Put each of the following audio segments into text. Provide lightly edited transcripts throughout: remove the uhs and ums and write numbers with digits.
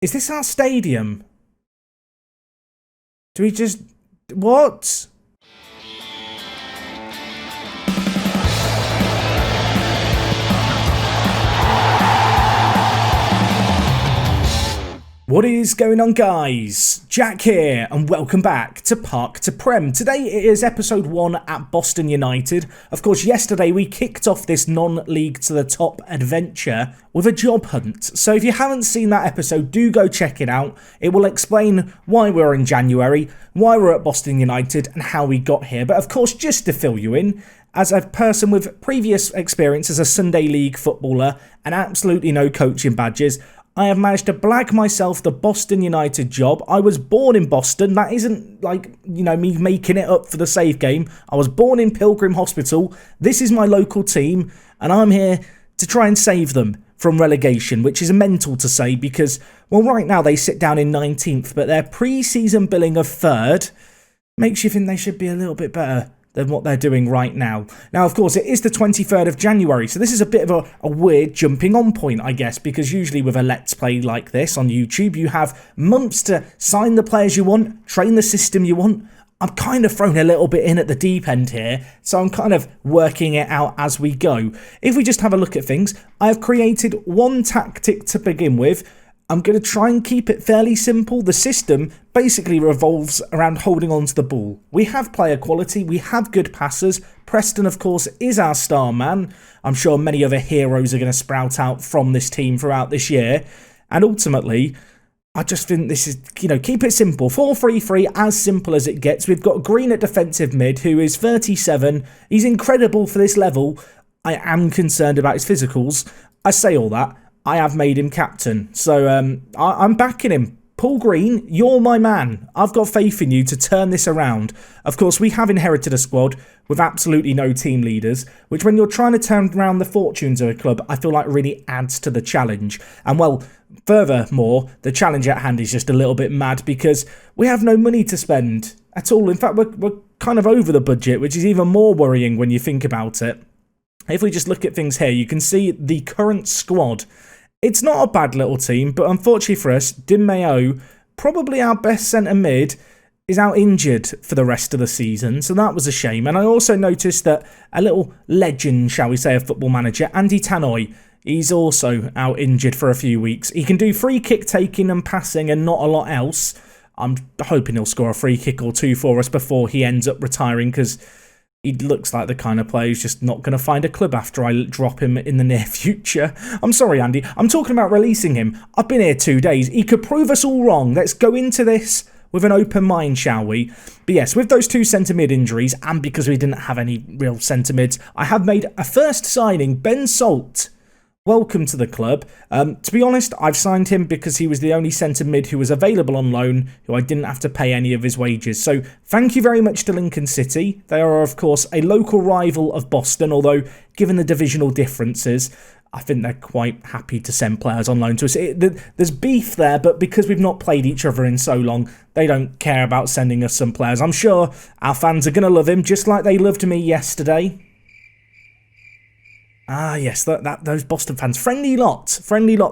Is this our stadium? Do we just... What? What is going on, guys? Jack here, and welcome back to Park to Prem. Today it is episode 1 at Boston United. Of course, yesterday we kicked off this non-league to the top adventure with a job hunt. So if you haven't seen that episode, do go check it out. It will explain why we're in January, why we're at Boston United, and how we got here. But of course, just to fill you in, as a person with previous experience as a Sunday League footballer and absolutely no coaching badges, I have managed to blag myself the Boston United job. I was born in Boston. That isn't me making it up for the save game. I was born in Pilgrim Hospital. This is my local team, and I'm here to try and save them from relegation, which is mental to say because, well, right now they sit down in 19th, but their pre-season billing of 3rd makes you think they should be a little bit better than what they're doing right now. Now, of course, it is the 23rd of January, so this is a bit of a weird jumping on point, I guess, because usually with a Let's Play like this on YouTube, you have months to sign the players you want, train the system you want. I'm kind of thrown a little bit in at the deep end here, so I'm kind of working it out as we go. If we just have a look at things, I have created one tactic to begin with. I'm going to try and keep it fairly simple. The system basically revolves around holding on to the ball. We have player quality, we have good passers. Preston, of course, is our star man. I'm sure many other heroes are going to sprout out from this team throughout this year. And ultimately, I just think this is, keep it simple. 4-3-3, as simple as it gets. We've got Green at defensive mid, who is 37. He's incredible for this level. I am concerned about his physicals. I say all that. I have made him captain, so I'm backing him. Paul Green, you're my man. I've got faith in you to turn this around. Of course, we have inherited a squad with absolutely no team leaders, which when you're trying to turn around the fortunes of a club, I feel like really adds to the challenge. And well, furthermore, the challenge at hand is just a little bit mad because we have no money to spend at all. In fact, we're kind of over the budget, which is even more worrying when you think about it. If we just look at things here, you can see the current squad. It's not a bad little team, but unfortunately for us, Dim Mayo, probably our best centre mid, is out injured for the rest of the season, so that was a shame. And I also noticed that a little legend, shall we say, of Football Manager, Andy Tannoy, he's also out injured for a few weeks. He can do free kick taking and passing and not a lot else. I'm hoping he'll score a free kick or two for us before he ends up retiring, because he looks like the kind of player who's just not going to find a club after I drop him in the near future. I'm sorry, Andy. I'm talking about releasing him. I've been here 2 days. He could prove us all wrong. Let's go into this with an open mind, shall we? But yes, with those 2 centre mid injuries, and because we didn't have any real centre mids, I have made a first signing, Ben Salt. Welcome to the club. To be honest, I've signed him because he was the only centre mid who was available on loan, who I didn't have to pay any of his wages. So thank you very much to Lincoln City. They are, of course, a local rival of Boston, although given the divisional differences, I think they're quite happy to send players on loan to us. There's beef there, but because we've not played each other in so long, they don't care about sending us some players. I'm sure our fans are going to love him, just like they loved me yesterday. Ah, yes, those Boston fans. Friendly lot,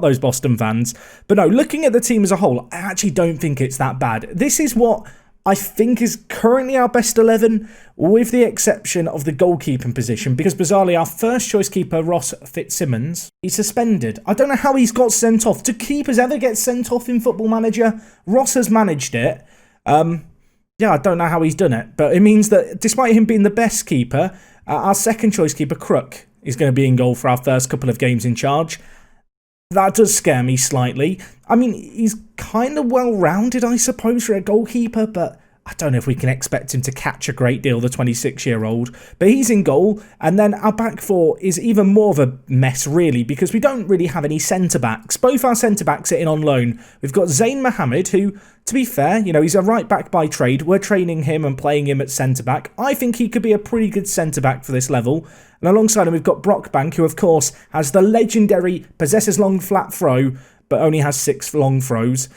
those Boston fans. But no, looking at the team as a whole, I actually don't think it's that bad. This is what I think is currently our best 11, with the exception of the goalkeeping position, because bizarrely our first choice keeper, Ross Fitzsimmons, he's suspended. I don't know how he's got sent off. Do keepers ever get sent off in Football Manager? Ross has managed it. Yeah, I don't know how he's done it, but it means that despite him being the best keeper, our second choice keeper, Crook, is going to be in goal for our first couple of games in charge. That does scare me slightly. I mean, he's kind of well-rounded, I suppose, for a goalkeeper, but I don't know if we can expect him to catch a great deal, the 26-year-old. But he's in goal, and then our back four is even more of a mess, really, because we don't really have any centre-backs. Both our centre-backs are in on loan. We've got Zayn Mohammed, who, to be fair, he's a right-back by trade. We're training him and playing him at centre-back. I think he could be a pretty good centre-back for this level. And alongside him, we've got Brockbank, who, of course, has the legendary possesses long flat throw, but only has 6 long throws.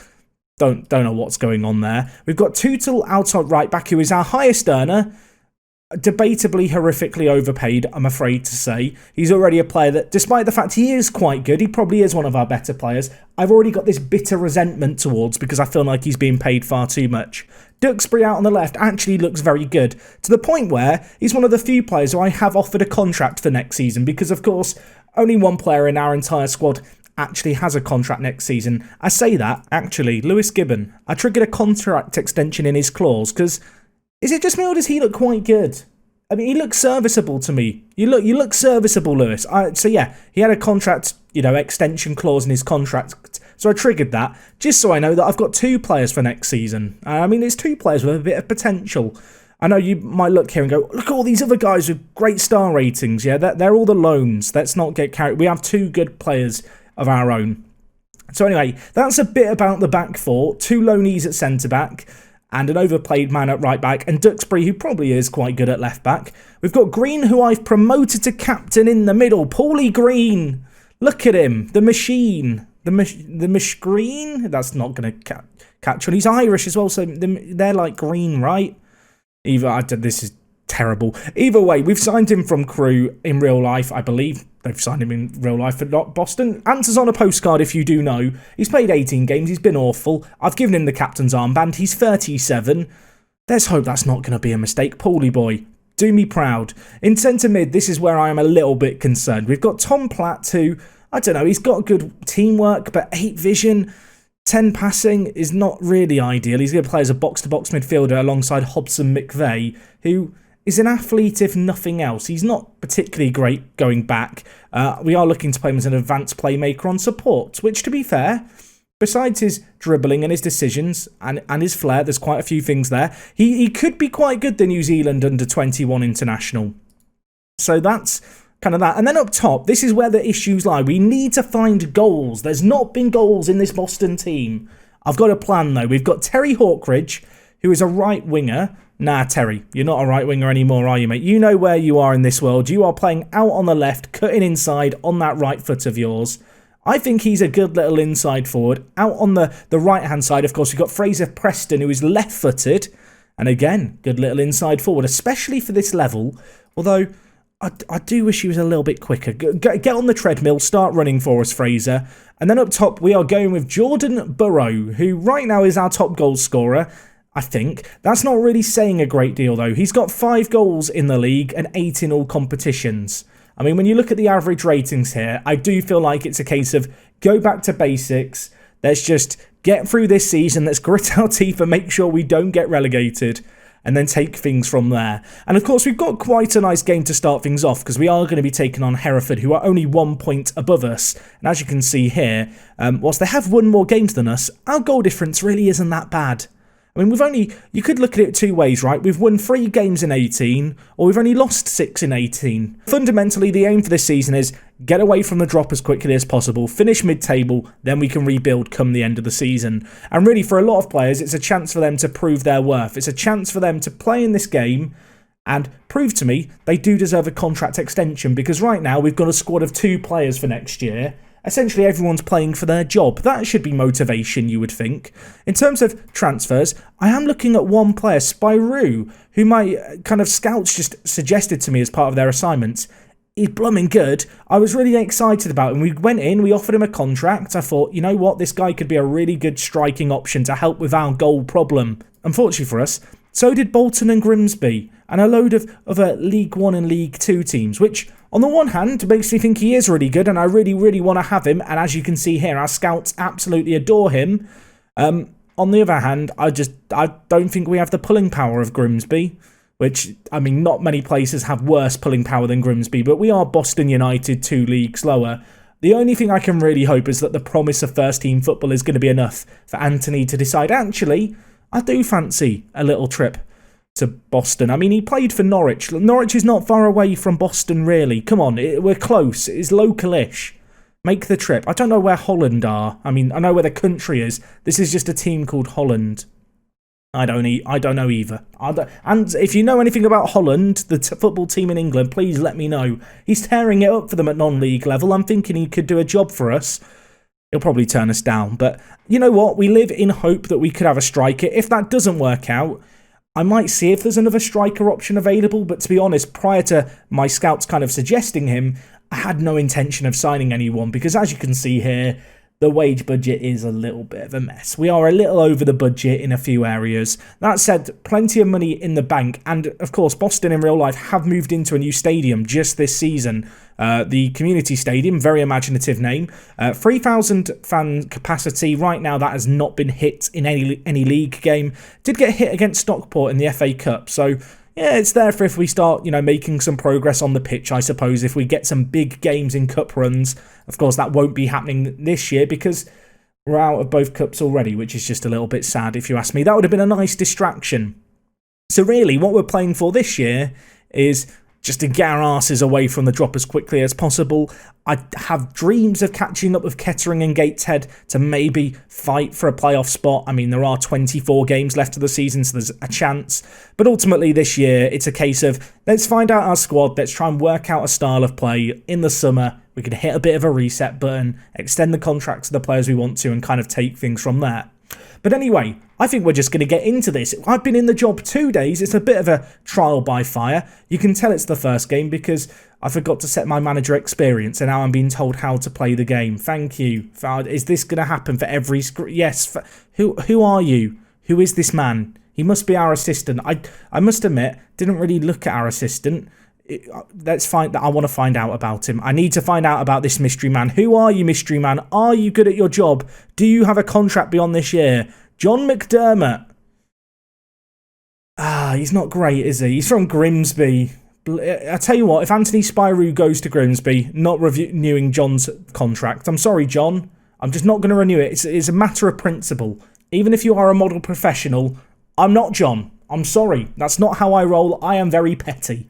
Don't know what's going on there. We've got Tutel out on right back, who is our highest earner. debatably horrifically overpaid, I'm afraid to say. He's already a player that, despite the fact he is quite good, he probably is one of our better players, I've already got this bitter resentment towards because I feel like he's being paid far too much. Duxbury out on the left actually looks very good, to the point where he's one of the few players who I have offered a contract for next season because, of course, only one player in our entire squad actually has a contract next season. I say that, actually, Lewis Gibbon. I triggered a contract extension in his clause because... Is it just me or does he look quite good? I mean, he looks serviceable to me. You look serviceable, Lewis. So yeah, he had a contract, extension clause in his contract. So I triggered that, just so I know that I've got 2 players for next season. I mean, it's 2 players with a bit of potential. I know you might look here and go, look at all these other guys with great star ratings. Yeah, they're all the loans. Let's not get carried. We have 2 good players of our own. So anyway, that's a bit about the back 4. 2 loanees at centre-back. And an overplayed man at right back, and Duxbury, who probably is quite good at left back. We've got Green, who I've promoted to captain in the middle. Paulie Green, look at him, the machine, the Green. That's not going to catch on. He's Irish as well, so they're like green, right? This is terrible. Either way, we've signed him from Crewe in real life, I believe. They've signed him in real life at Boston. Answers on a postcard if you do know. He's played 18 games. He's been awful. I've given him the captain's armband. He's 37. Let's hope that's not going to be a mistake. Paulie boy, do me proud. In centre mid, this is where I am a little bit concerned. We've got Tom Platt, who, I don't know, he's got good teamwork, but 8 vision, 10 passing is not really ideal. He's going to play as a box-to-box midfielder alongside Hobson McVeigh, who... is an athlete if nothing else. He's not particularly great going back. We are looking to play him as an advanced playmaker on support, which, to be fair, besides his dribbling and his decisions and his flair, there's quite a few things there. He could be quite good, the New Zealand under-21 international. So that's kind of that. And then up top, this is where the issues lie. We need to find goals. There's not been goals in this Boston team. I've got a plan, though. We've got Terry Hawkridge, who is a right winger. Nah, Terry, you're not a right winger anymore, are you, mate? You know where you are in this world. You are playing out on the left, cutting inside on that right foot of yours. I think he's a good little inside forward. Out on the right-hand side, of course, we've got Fraser Preston, who is left-footed. And again, good little inside forward, especially for this level. Although, I do wish he was a little bit quicker. Get on the treadmill, start running for us, Fraser. And then up top, we are going with Jordan Burrow, who right now is our top goal scorer. I think. That's not really saying a great deal, though. He's got 5 goals in the league and 8 in all competitions. I mean, when you look at the average ratings here, I do feel like it's a case of go back to basics. Let's just get through this season. Let's grit our teeth and make sure we don't get relegated and then take things from there. And of course, we've got quite a nice game to start things off because we are going to be taking on Hereford, who are only 1 point above us. And as you can see here, whilst they have won more games than us, our goal difference really isn't that bad. I mean, you could look at it 2 ways, right? We've won 3 games in 18, or we've only lost 6 in 18. Fundamentally, the aim for this season is get away from the drop as quickly as possible, finish mid-table, then we can rebuild come the end of the season. And really, for a lot of players, it's a chance for them to prove their worth. It's a chance for them to play in this game and prove to me they do deserve a contract extension, because right now we've got a squad of 2 players for next year. Essentially, everyone's playing for their job. That should be motivation, you would think. In terms of transfers, I am looking at one player, Spyro, who my kind of scouts just suggested to me as part of their assignments. He's blooming good. I was really excited about him. We went in, we offered him a contract. I thought, you know what, this guy could be a really good striking option to help with our goal problem. Unfortunately for us, so did Bolton and Grimsby, and a load of other League 1 and League 2 teams, which, on the one hand, makes me think he is really good, and I really, really want to have him, and as you can see here, our scouts absolutely adore him. On the other hand, I don't think we have the pulling power of Grimsby, which, I mean, not many places have worse pulling power than Grimsby, but we are Boston United 2 leagues lower. The only thing I can really hope is that the promise of first-team football is going to be enough for Anthony to decide, actually, I do fancy a little trip to Boston. I mean, he played for Norwich. Norwich is not far away from Boston, really. Come on, we're close. It's local-ish. Make the trip. I don't know where Holland are. I mean, I know where the country is. This is just a team called Holland. I don't know either. And if you know anything about Holland, the football team in England, please let me know. He's tearing it up for them at non-league level. I'm thinking he could do a job for us. He'll probably turn us down. But you know what? We live in hope that we could have a striker. If that doesn't work out, I might see if there's another striker option available, but to be honest, prior to my scouts kind of suggesting him, I had no intention of signing anyone because, as you can see here, the wage budget is a little bit of a mess. We are a little over the budget in a few areas. That said, plenty of money in the bank. And, of course, Boston in real life have moved into a new stadium just this season. The Community Stadium, very imaginative name. 3,000 fan capacity. Right now, that has not been hit in any league game. Did get hit against Stockport in the FA Cup. So, yeah, it's there for if we start, making some progress on the pitch, I suppose. If we get some big games in cup runs. Of course, that won't be happening this year because we're out of both cups already, which is just a little bit sad if you ask me. That would have been a nice distraction. So really, what we're playing for this year is just to get our asses away from the drop as quickly as possible. I have dreams of catching up with Kettering and Gateshead to maybe fight for a playoff spot. I mean, there are 24 games left of the season, so there's a chance. But ultimately this year, it's a case of let's find out our squad, let's try and work out a style of play in the summer. We can hit a bit of a reset button, extend the contracts of the players we want to, and kind of take things from there. But anyway, I think we're just going to get into this. I've been in the job 2 days. It's a bit of a trial by fire. You can tell it's the first game because I forgot to set my manager experience and now I'm being told how to play the game. Thank you. Is this going to happen for every... Yes. Who are you? Who is this man? He must be our assistant. I must admit, didn't really look at our assistant. Let's find that. I want to find out about him. I need to find out about this mystery man. Who are you, mystery man? Are you good at your job? Do you have a contract beyond this year? John McDermott. He's not great, is he? He's from Grimsby. I tell you what, if Anthony Spirou goes to Grimsby, not renewing John's contract. I'm sorry, John. I'm just not going to renew it. It's a matter of principle. Even if you are a model professional, I'm not John. I'm sorry. That's not how I roll. I am very petty.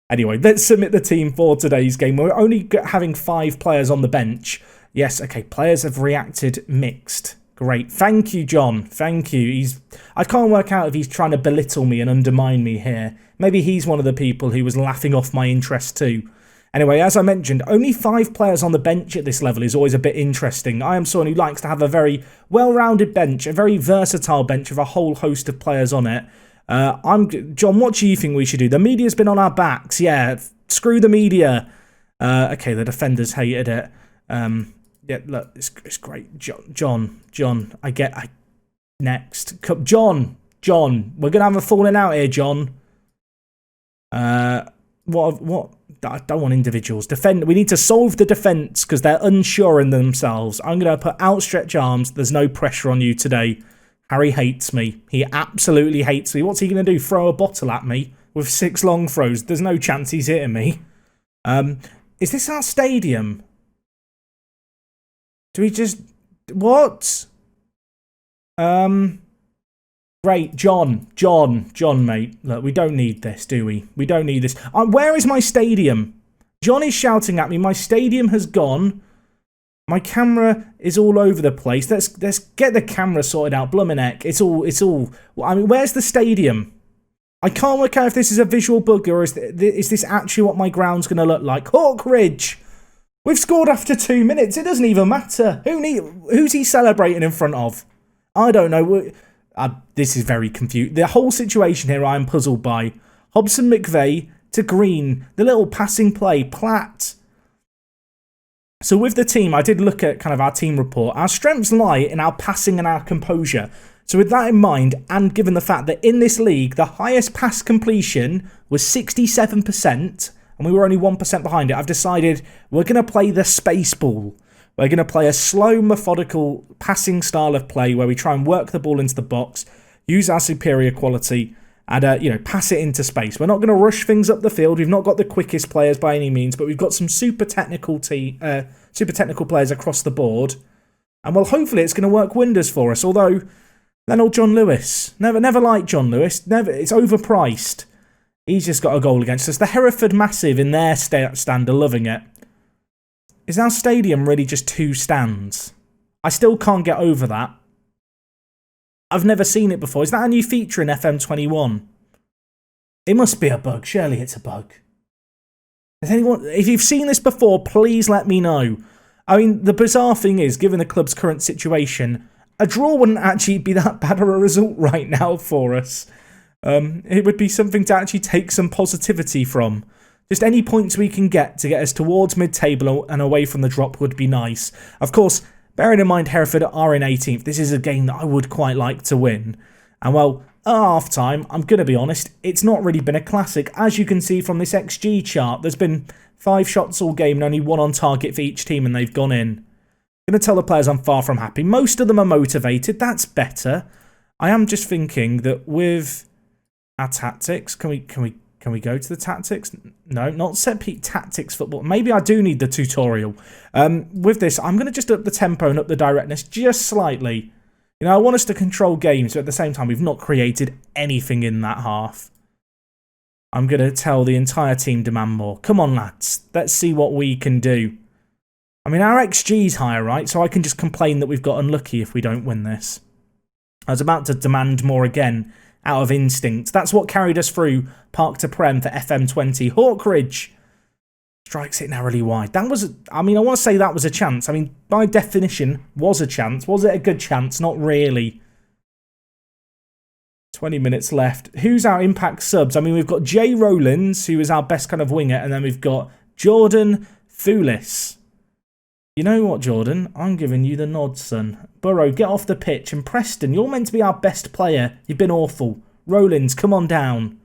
Anyway, let's submit the team for today's game. We're only having 5 players on the bench. Yes, okay, players have reacted mixed. Great. Thank you, John. Thank you. I can't work out if he's trying to belittle me and undermine me here. Maybe he's one of the people who was laughing off my interest too. Anyway, as I mentioned, only 5 players on the bench at this level is always a bit interesting. I am someone who likes to have a very well-rounded bench, a very versatile bench with a whole host of players on it. John, what do you think we should do? The media's been on our backs. Yeah, screw the media. Okay, the defenders hated it. Yeah, look, it's great. John, next. John, we're going to have a falling out here, John. What? I don't want individuals. We need to solve the defence because they're unsure in themselves. I'm going to put outstretched arms. There's no pressure on you today. Harry hates me. He absolutely hates me. What's he going to do? Throw a bottle at me with 6 long throws? There's no chance he's hitting me. Is this our stadium? Do we just... What? Great. John, mate. Look, we don't need this, do we? We don't need this. Where is my stadium? John is shouting at me. My stadium has gone. My camera is all over the place. Let's get the camera sorted out. Bloomin' heck. It's all... I mean, where's the stadium? I can't work out if this is a visual bug or is this actually what my ground's going to look like. Hawk Ridge! We've scored after 2 minutes. It doesn't even matter. Who's he celebrating in front of? I don't know. This is very confused. The whole situation here I am puzzled by. Hobson McVeigh to Green. The little passing play. Platt. So with the team, I did look at kind of our team report. Our strengths lie in our passing and our composure. So with that in mind, and given the fact that in this league, the highest pass completion was 67%, and we were only 1% behind it, I've decided we're going to play the space ball. We're going to play a slow, methodical passing style of play where we try and work the ball into the box, use our superior quality, and pass it into space. We're not going to rush things up the field. We've not got the quickest players by any means, but we've got some super technical players across the board. And well, hopefully it's going to work wonders for us. Although, then old John Lewis, never liked John Lewis. It's overpriced. He's just got a goal against us. The Hereford Massive in their stand are loving it. Is our stadium really just 2 stands? I still can't get over that. I've never seen it before. Is that a new feature in FM21? It must be a bug. Surely it's a bug. If you've seen this before, please let me know. I mean, the bizarre thing is, given the club's current situation, a draw wouldn't actually be that bad of a result right now for us. It would be something to actually take some positivity from. Just any points we can get to get us towards mid-table and away from the drop would be nice. Of course, bearing in mind Hereford are in 18th, this is a game that I would quite like to win. And well, at half-time, I'm going to be honest, it's not really been a classic. As you can see from this XG chart, there's been 5 shots all game and only 1 on target for each team and they've gone in. I'm going to tell the players I'm far from happy. Most of them are motivated, that's better. I am just thinking that with our tactics, can we go to the tactics? No, not set piece tactics football. Maybe I do need the tutorial. With this, I'm going to just up the tempo and up the directness just slightly. You know, I want us to control games, but at the same time, we've not created anything in that half. I'm going to tell the entire team demand more. Come on, lads. Let's see what we can do. I mean, our XG's higher, right? So I can just complain that we've got unlucky if we don't win this. I was about to demand more again, out of instinct. That's what carried us through Park to Prem for FM20. Hawkridge strikes it narrowly wide. That was, I mean, I want to say that was a chance. I mean, by definition, was a chance. Was it a good chance? Not really. 20 minutes left. Who's our impact subs? I mean, we've got Jay Rowlands, who is our best kind of winger, and then we've got Jordan Thulis. You know what, Jordan? I'm giving you the nod, son. Burrow, get off the pitch. And Preston, you're meant to be our best player. You've been awful. Rowlands, come on down.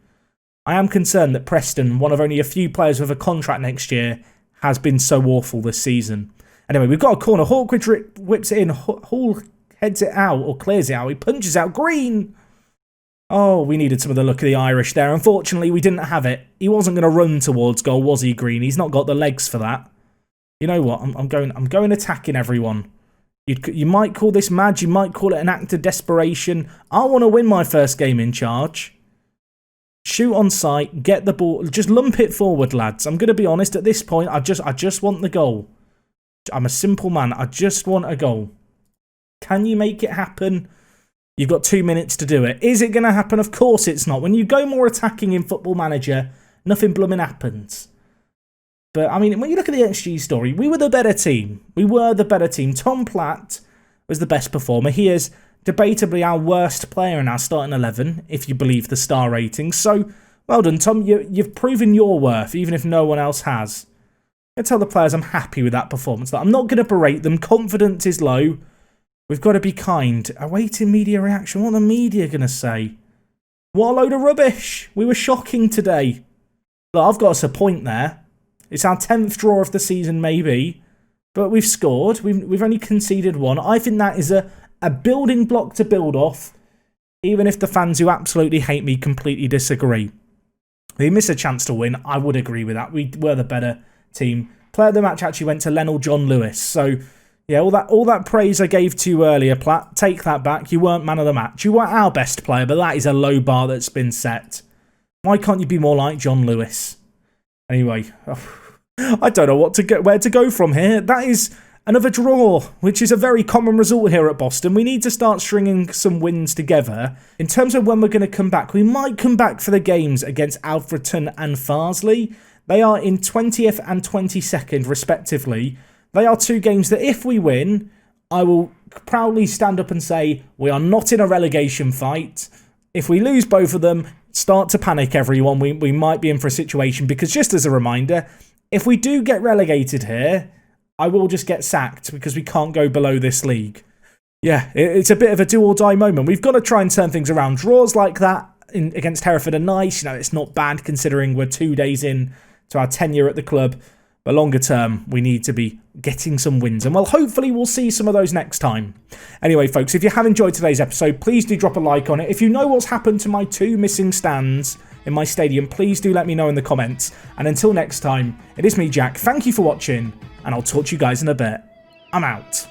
I am concerned that Preston, one of only a few players with a contract next year, has been so awful this season. Anyway, we've got a corner. Hawkridge whips it in. Hall heads it out or clears it out. He punches out. Green! Oh, we needed some of the look of the Irish there. Unfortunately, we didn't have it. He wasn't going to run towards goal, was he, Green? He's not got the legs for that. You know what? I'm going attacking everyone. You might call this mad. You might call it an act of desperation. I want to win my first game in charge. Shoot on sight. Get the ball. Just lump it forward, lads. I'm going to be honest. At this point, I just want the goal. I'm a simple man. I just want a goal. Can you make it happen? You've got 2 minutes to do it. Is it going to happen? Of course it's not. When you go more attacking in Football Manager, nothing blooming happens. But, I mean, when you look at the XG story, we were the better team. We were the better team. Tom Platt was the best performer. He is debatably our worst player in our starting 11, if you believe the star ratings. So, well done, Tom. You've proven your worth, even if no one else has. I tell the players I'm happy with that performance. I'm not going to berate them. Confidence is low. We've got to be kind. Awaiting media reaction. What are the media going to say? What a load of rubbish. We were shocking today. Look, I've got us a point there. It's our 10th draw of the season, maybe. But we've scored. We've only conceded 1. I think that is a building block to build off, even if the fans who absolutely hate me completely disagree. They miss a chance to win. I would agree with that. We were the better team. Player of the match actually went to Lionel John Lewis. So, yeah, all that praise I gave to you earlier, Platt, take that back. You weren't man of the match. You weren't our best player, but that is a low bar that's been set. Why can't you be more like John Lewis? Anyway, I don't know where to go from here. That is another draw, which is a very common result here at Boston. We need to start stringing some wins together. In terms of when we're going to come back, we might come back for the games against Alfreton and Farsley. They are in 20th and 22nd, respectively. They are 2 games that if we win, I will proudly stand up and say we are not in a relegation fight. If we lose both of them, start to panic, everyone. We might be in for a situation because, just as a reminder, if we do get relegated here, I will just get sacked because we can't go below this league. Yeah, it's a bit of a do-or-die moment. We've got to try and turn things around. Draws like that against Hereford are nice. You know, it's not bad considering we're 2 days in to our tenure at the club. But longer term, we need to be getting some wins. And well, hopefully we'll see some of those next time. Anyway, folks, if you have enjoyed today's episode, please do drop a like on it. If you know what's happened to my 2 missing stands in my stadium, please do let me know in the comments. And until next time, it is me, Jack. Thank you for watching, and I'll talk to you guys in a bit. I'm out.